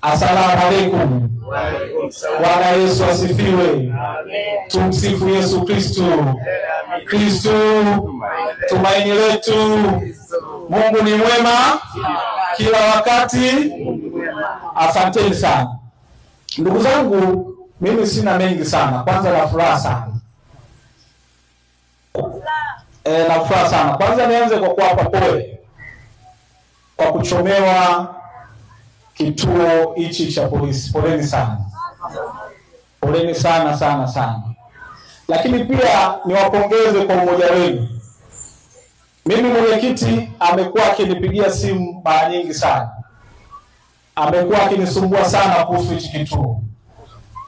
Asalamu alaykum. Bwana Yesu asifiwe. Amen. Tumsifu Yesu Kristo. Kristo tumaini letu. Mungu ni mwema kila wakati. Asanteni sana. Ndugu zangu, mimi sina mengi sana. Kwanza na furaha sana. Na furaha sana. Kwanza nianze kwa kuwapa pole kwa kuchomewa kituo hichi cha polisi. Poleni sana. Poleni sana sana sana. Lakini pia niwapongeze kwa umoja wenu. Mimi mwenyekiti amekuwa akinipigia simu mara nyingi sana. Amekuwa akinisumbua sana kuhusu hichi kituo.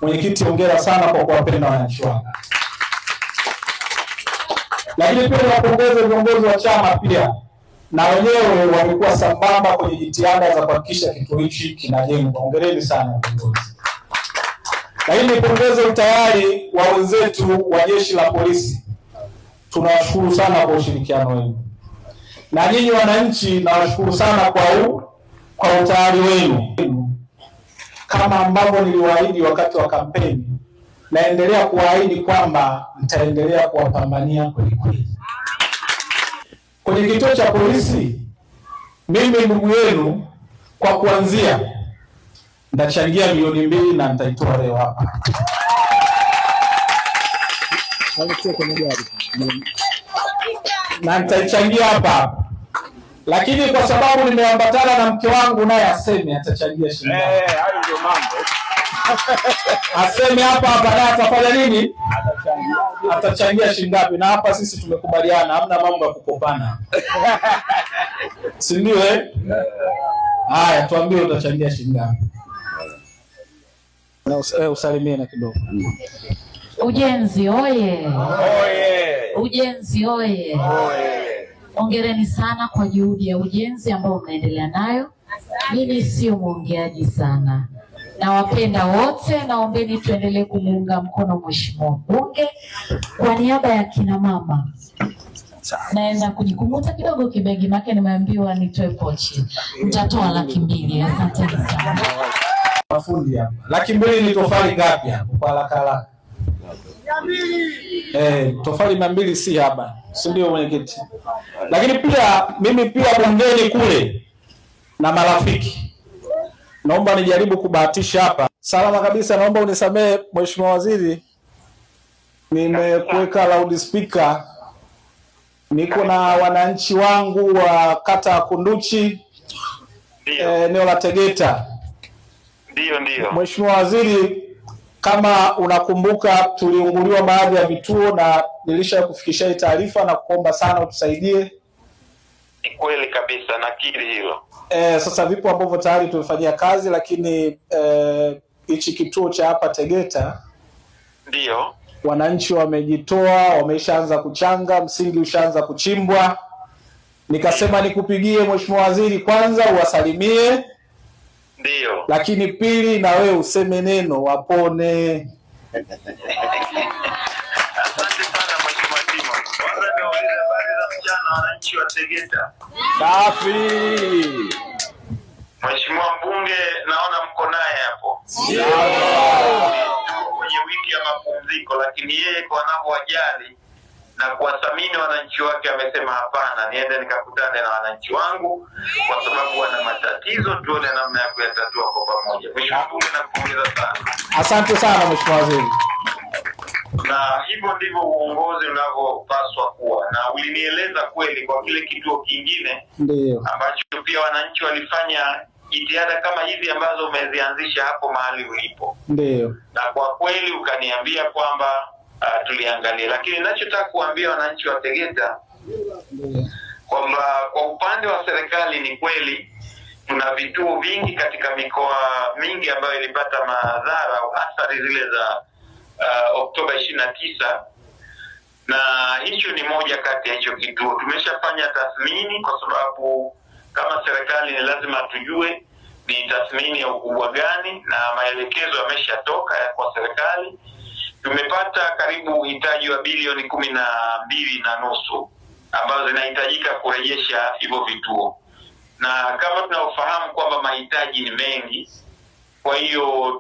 Mwenyekiti, hongera sana kwa kuwapenda wananchi wako. Lakini pia niwapongeze viongozi wa chama pia. Na wenyewe walikuwa sambamba kwenye jitihada za kuhakikisha kituo hichi kinajengwa. Hongereni sana viongozi. Lakini nipongeze utayari wa wenzetu wa jeshi la polisi. Tunawashukuru sana kwa ushirikiano wenu. Na nyinyi wananchi nawashukuru sana kwa utayari wenu. Kama ambavyo niliwaahidi wakati wa kampeni, naendelea kuwaahidi kwamba nitaendelea kuwapambania kweli kweli. Kwenye kituo cha polisi, mimi ndugu yenu, kwa kuanzia nitachangia milioni 2 na nitaitoa leo hapa. Na nitaichangia hapa. Lakini kwa sababu nimeambatana na mke wangu, naye aseme atachangia shilingi. Hayo ndio mambo. Aseme hapa baadaye atafanya nini? Atachangia shilingi ngapi? Na hapa sisi tumekubaliana, hamna mambo ya kukopana. Si ndio Haya, tuambie utachangia shilingi ngapi? Na usalimie na kidogo. Ujenzi oye. Oye. Ujenzi oye. Oye. Hongereni sana kwa juhudi ya ujenzi ambao mnaendelea nayo. Mimi sio mwongeaji sana. Nawapenda wote, naombeni tuendelee kumuunga mkono mheshimiwa mbunge. Kwa niaba ya kina mama, naenda kujikumuta kidogo kibegi, maana nimeambiwa nitoe pochi. Nitatoa 200,000. Asante sana. Mafundi hapa. 200,000 ni tofali ngapi hapo kwa haraka? 200. Tofali 200 si haba. Si ndio mwenyekiti? Lakini pia mimi pia bungeni kule na marafiki, naomba nijaribu kubahatisha hapa. Salama kabisa, naomba unisamee mheshimiwa waziri. Nimekuweka loudspeaker. Niko na wananchi wangu wa kata ya Kunduchi, eneo la Tegeta. Ndio. Mheshimiwa waziri, kama unakumbuka tuliunguliwa baadhi ya vituo na nilisha kufikisha hii taarifa na kuomba sana utusaidie. Ni kweli kabisa, nakiri hilo. Sasa vipo ambavyo tayari tumefanyia kazi, lakini hichi kituo cha hapa Tegeta, Ndio. wananchi wamejitoa, wameshaanza kuchanga, msingi ushaanza kuchimbwa. Nikasema nikupigie mheshimiwa waziri, kwanza uwasalimie. Ndio. Lakini pili, na wewe useme neno wapone. Asante sana mheshimiwa Timo. Kwanza niulize habari za mchana wananchi wa Tegeta. Safi. Mheshimiwa mbunge naona mko naye hapo. Kwenye wiki ya mapumziko, lakini yeye kwa anavyowajali na kuwathamini wananchi wake amesema hapana, niende nikakutane na wananchi wangu kwa sababu wana matatizo, tuone namna ya kuyatatua kwa pamoja. Mheshimiwa mbunge, nakupongeza sana. Asante sana mheshimiwa waziri. Na hivyo ndivyo uongozi unavyopaswa kuwa. Na ulinieleza kweli kwa kile kituo kingine Ndio ambacho pia wananchi walifanya jitihada kama hizi ambazo umezianzisha hapo mahali ulipo. Ndio. Na kwa kweli ukaniambia kwamba tuliangalia, lakini ninachotaka kuambia wananchi wa Tegeta kwamba kwa upande wa serikali ni kweli tuna vituo vingi katika mikoa mingi ambayo ilipata madhara au athari zile za Oktoba 29, na hicho ni moja kati ya hicho kituo. Tumeshafanya tathmini kwa sababu kama serikali ni lazima tujue ni tathmini ya ukubwa gani, na maelekezo yameshatoka kwa serikali. Tumepata karibu uhitaji wa bilioni 12.5 ambazo zinahitajika kurejesha hivyo vituo. Na kama tunaofahamu kwamba mahitaji ni mengi, Kwa hiyo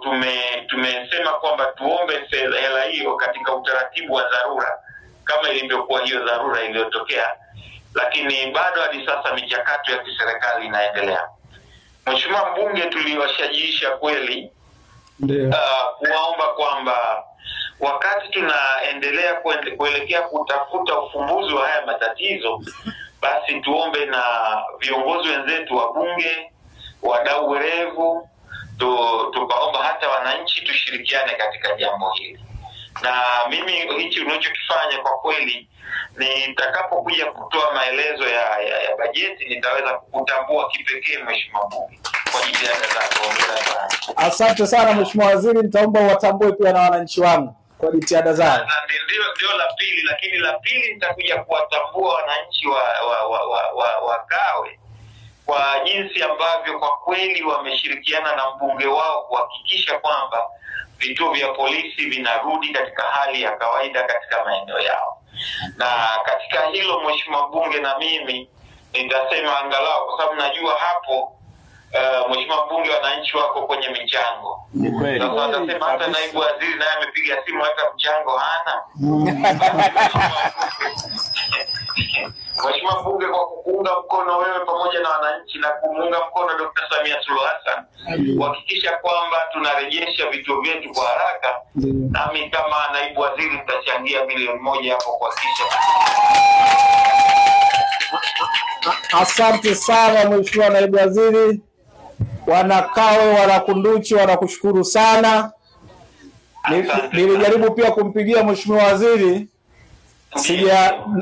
tumesema kwamba tuombe hela hiyo katika utaratibu wa dharura kama ilivyokuwa hiyo dharura iliyotokea, lakini bado hadi sasa michakato ya kiserikali inaendelea. Mheshimiwa Mbunge, tuliwashajiisha kweli kuwaomba kwamba wakati tunaendelea kuelekea kutafuta ufumbuzi wa haya matatizo, basi tuombe na viongozi wenzetu wa bunge, wadau werevu, tukaomba hata wananchi tushirikiane katika jambo hili. Na mimi hichi unachokifanya kwa kweli, nitakapokuja kutoa maelezo ya bajeti nitaweza kukutambua kipekee Mheshimiwa Mbunge kwa jitihada zako. Asante sana Mheshimiwa Waziri, nitaomba watambue pia na wananchi wangu kwa jitihada zao. Ndio la pili, lakini la pili nitakuja kuwatambua wananchi wa Kawe kwa jinsi ambavyo kwa kweli wameshirikiana na mbunge wao kuhakikisha kwamba vituo vya polisi vinarudi katika hali ya kawaida katika maeneo yao. Na katika hilo Mheshimiwa Mbunge, na mimi nitasema angalau, kwa sababu najua hapo Mheshimiwa Mbunge wananchi wako kwenye michango. Sasa atasema hata naibu waziri naye amepiga simu hata mchango hana. Mheshimiwa Mbunge, kwa kuunga mkono wewe pamoja na wananchi na kumuunga mkono Dr. Samia Suluhu Hassan kuhakikisha kwamba tunarejesha vituo vyetu kwa haraka, nami kama naibu waziri nitachangia milioni 1 hapo kuhakikisha. Asante sana Mheshimiwa Naibu Waziri. Wanakawe, wanakunduchi wanakushukuru sana. Nilijaribu pia kumpigia Mheshimiwa Waziri,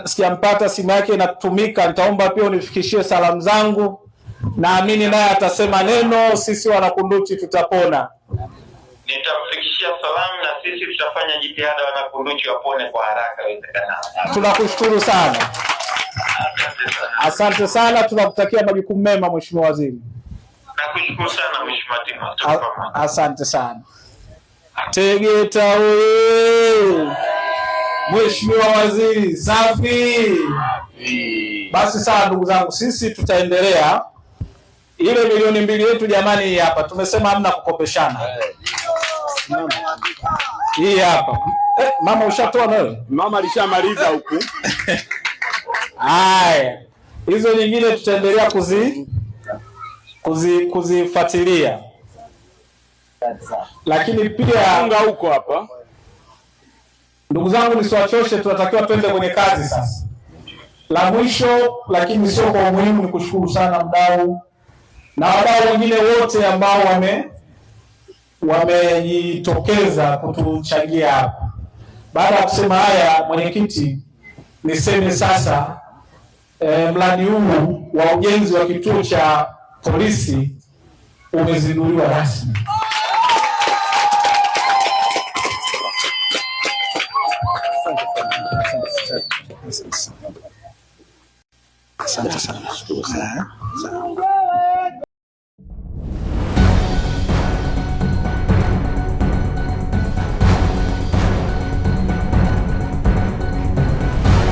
sijampata, simu yake inatumika. Nitaomba pia unifikishie salamu zangu. Naamini naye atasema neno, sisi wanakunduchi tutapona. Nitamfikishia salamu na sisi tutafanya jitihada wanakunduchi wapone kwa haraka iwezekanavyo. Tunakushukuru sana. Asante sana, tunakutakia majukumu mema Mheshimiwa Waziri. Nakushukuru sana Mheshimiwa Tima. Asante sana. Tegeta oye! Mheshimiwa Waziri safi. Basi sawa ndugu zangu, sisi tutaendelea. Ile milioni 2 yetu jamani, hii hapa. Tumesema hamna kukopeshana. Hii hapa. Mama ushatoa wewe? Mama alishamaliza huku. Haya. Hizo nyingine tutaendelea kuzifuatilia. Lakini pia unga huko hapa. Ndugu zangu, nisiwachoshe, tunatakiwa twende kwenye kazi sasa. La mwisho lakini sio kwa umuhimu, ni kushukuru sana mdau na wadau wengine wote ambao wamejitokeza kutuchangia hapa. Baada ya kusema haya, mwenyekiti, niseme sasa mradi huu wa ujenzi wa kituo cha polisi umezinduliwa rasmi. Asante sana.